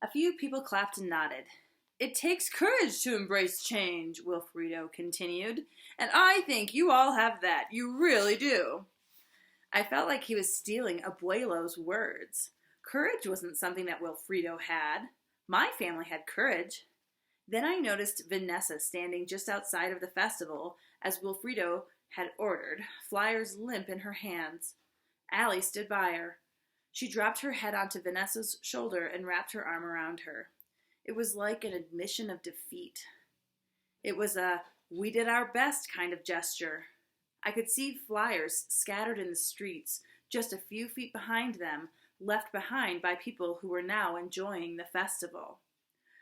A few people clapped and nodded. "It takes courage to embrace change," Wilfredo continued, "and I think you all have that. You really do." I felt like he was stealing Abuelo's words. Courage wasn't something that Wilfredo had. My family had courage. Then I noticed Vanessa standing just outside of the festival, as Wilfredo had ordered, flyers limp in her hands. Allie stood by her. She dropped her head onto Vanessa's shoulder and wrapped her arm around her. It was like an admission of defeat. It was a "we did our best" kind of gesture. I could see flyers scattered in the streets, just a few feet behind them, left behind by people who were now enjoying the festival.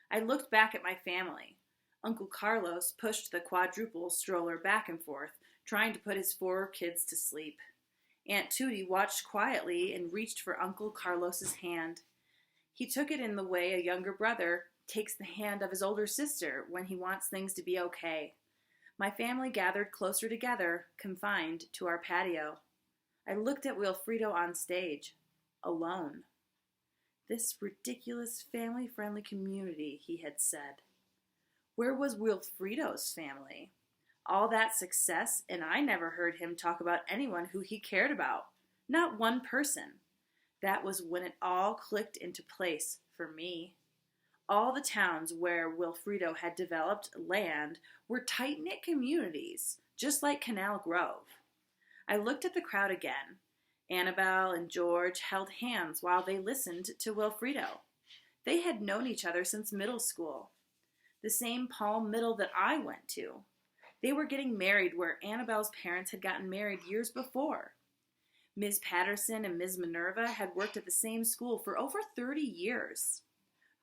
I looked back at my family. Uncle Carlos pushed the quadruple stroller back and forth, trying to put his 4 kids to sleep. Aunt Tootie watched quietly and reached for Uncle Carlos's hand. He took it in the way a younger brother takes the hand of his older sister when he wants things to be okay. My family gathered closer together, confined to our patio. I looked at Wilfredo on stage, alone. "This ridiculous family-friendly community," he had said. Where was Wilfredo's family? All that success, and I never heard him talk about anyone who he cared about. Not one person. That was when it all clicked into place for me. All the towns where Wilfredo had developed land were tight-knit communities, just like Canal Grove. I looked at the crowd again. Annabelle and George held hands while they listened to Wilfredo. They had known each other since middle school, the same Palm Middle that I went to. They were getting married where Annabelle's parents had gotten married years before. Ms. Patterson and Ms. Minerva had worked at the same school for over 30 years.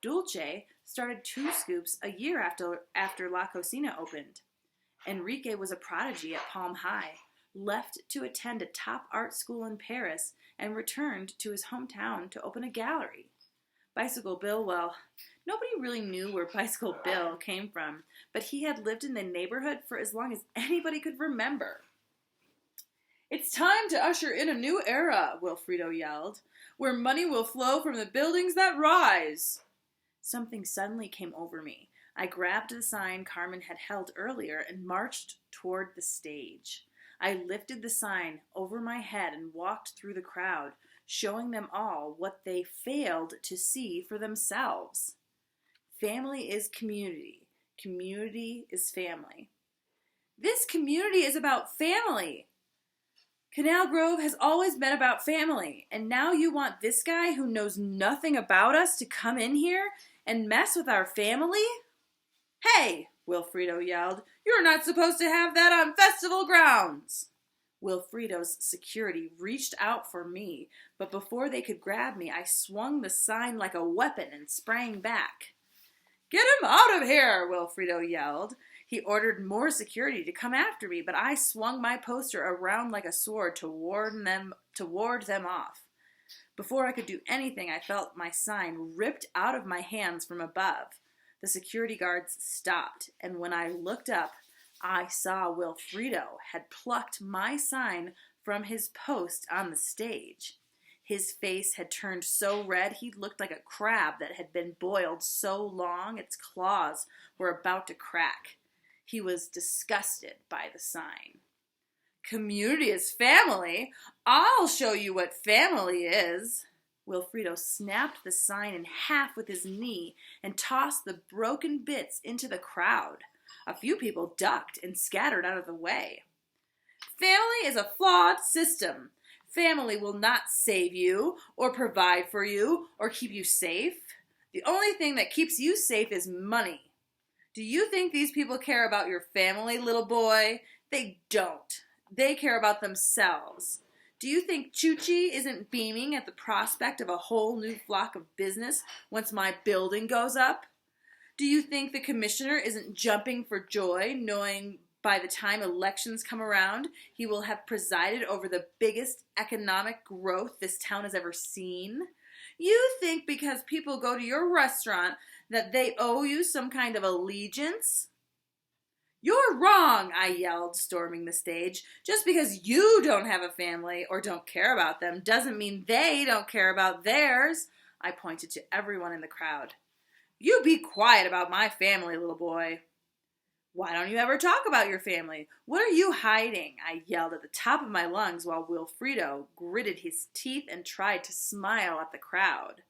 Dulce started 2 Scoops a year after La Cocina opened. Enrique was a prodigy at Palm High, left to attend a top art school in Paris, and returned to his hometown to open a gallery. Bicycle Bill, well, nobody really knew where Bicycle Bill came from, but he had lived in the neighborhood for as long as anybody could remember. "It's time to usher in a new era," Wilfredo yelled, "where money will flow from the buildings that rise." Something suddenly came over me. I grabbed the sign Carmen had held earlier and marched toward the stage. I lifted the sign over my head and walked through the crowd, showing them all what they failed to see for themselves. Family is community. Community is family. This community is about family. Canal Grove has always been about family, and now you want this guy who knows nothing about us to come in here and mess with our family? "Hey," Wilfredo yelled, "you're not supposed to have that on festival grounds." Wilfredo's security reached out for me, but before they could grab me, I swung the sign like a weapon and sprang back. "Get him out of here," Wilfredo yelled. He ordered more security to come after me, but I swung my poster around like a sword to ward them off. Before I could do anything, I felt my sign ripped out of my hands from above. The security guards stopped, and when I looked up, I saw Wilfredo had plucked my sign from his post on the stage. His face had turned so red he looked like a crab that had been boiled so long its claws were about to crack. He was disgusted by the sign. "Community is family. I'll show you what family is." Wilfredo snapped the sign in half with his knee and tossed the broken bits into the crowd. A few people ducked and scattered out of the way. "Family is a flawed system. Family will not save you, or provide for you, or keep you safe. The only thing that keeps you safe is money. Do you think these people care about your family, little boy? They don't. They care about themselves. Do you think Chuchi isn't beaming at the prospect of a whole new flock of business once my building goes up? Do you think the commissioner isn't jumping for joy, knowing by the time elections come around, he will have presided over the biggest economic growth this town has ever seen? You think because people go to your restaurant that they owe you some kind of allegiance? "You're wrong," I yelled, storming the stage. "Just because you don't have a family or don't care about them doesn't mean they don't care about theirs." I pointed to everyone in the crowd. You be quiet about my family, little boy. Why don't you ever talk about your family? What are you hiding? I yelled at the top of my lungs while Wilfredo gritted his teeth and tried to smile at the crowd.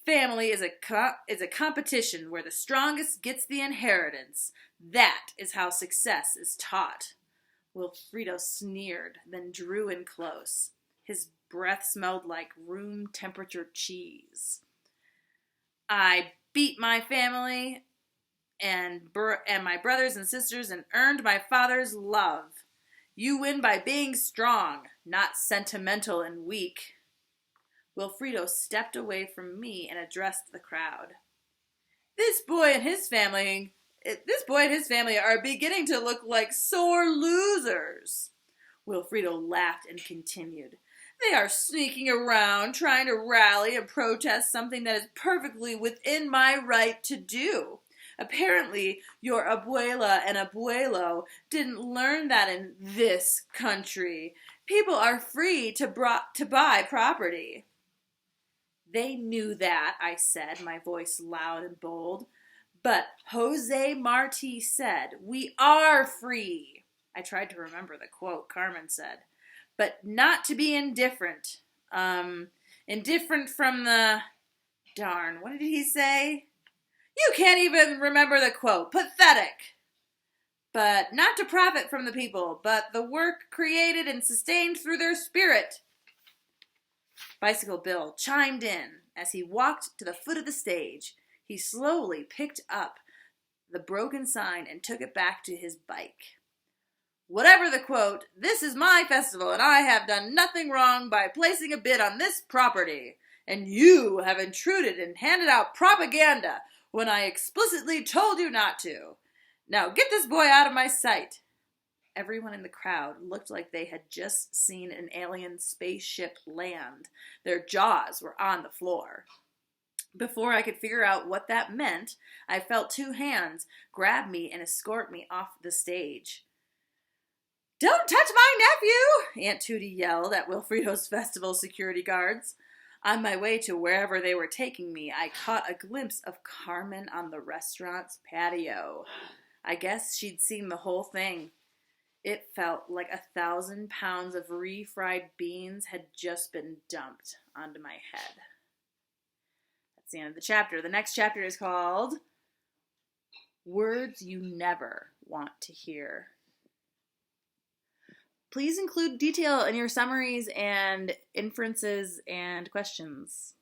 Family is a competition where the strongest gets the inheritance. That is how success is taught. Wilfredo sneered, then drew in close. His breath smelled like room temperature cheese. I beat my family and my brothers and sisters and earned my father's love. You win by being strong, not sentimental and weak. Wilfredo stepped away from me and addressed the crowd. This boy and his family are beginning to look like sore losers. Wilfredo laughed and continued. They are sneaking around, trying to rally and protest something that is perfectly within my right to do. Apparently, your abuela and abuelo didn't learn that in this country. People are free to buy property. They knew that, I said, my voice loud and bold. But Jose Marti said, we are free. I tried to remember the quote Carmen said. But not to be indifferent. Indifferent from the... Darn, what did he say? You can't even remember the quote. Pathetic. But not to profit from the people, but the work created and sustained through their spirit. Bicycle Bill chimed in as he walked to the foot of the stage. He slowly picked up the broken sign and took it back to his bike. Whatever the quote, this is my festival and I have done nothing wrong by placing a bid on this property. And you have intruded and handed out propaganda when I explicitly told you not to. Now get this boy out of my sight. Everyone in the crowd looked like they had just seen an alien spaceship land. Their jaws were on the floor. Before I could figure out what that meant, I felt two hands grab me and escort me off the stage. Don't touch my nephew! Aunt Tootie yelled at Wilfredo's festival security guards. On my way to wherever they were taking me, I caught a glimpse of Carmen on the restaurant's patio. I guess she'd seen the whole thing. It felt like 1,000 pounds of refried beans had just been dumped onto my head. That's the end of the chapter. The next chapter is called Words You Never Want to Hear. Please include detail in your summaries and inferences and questions.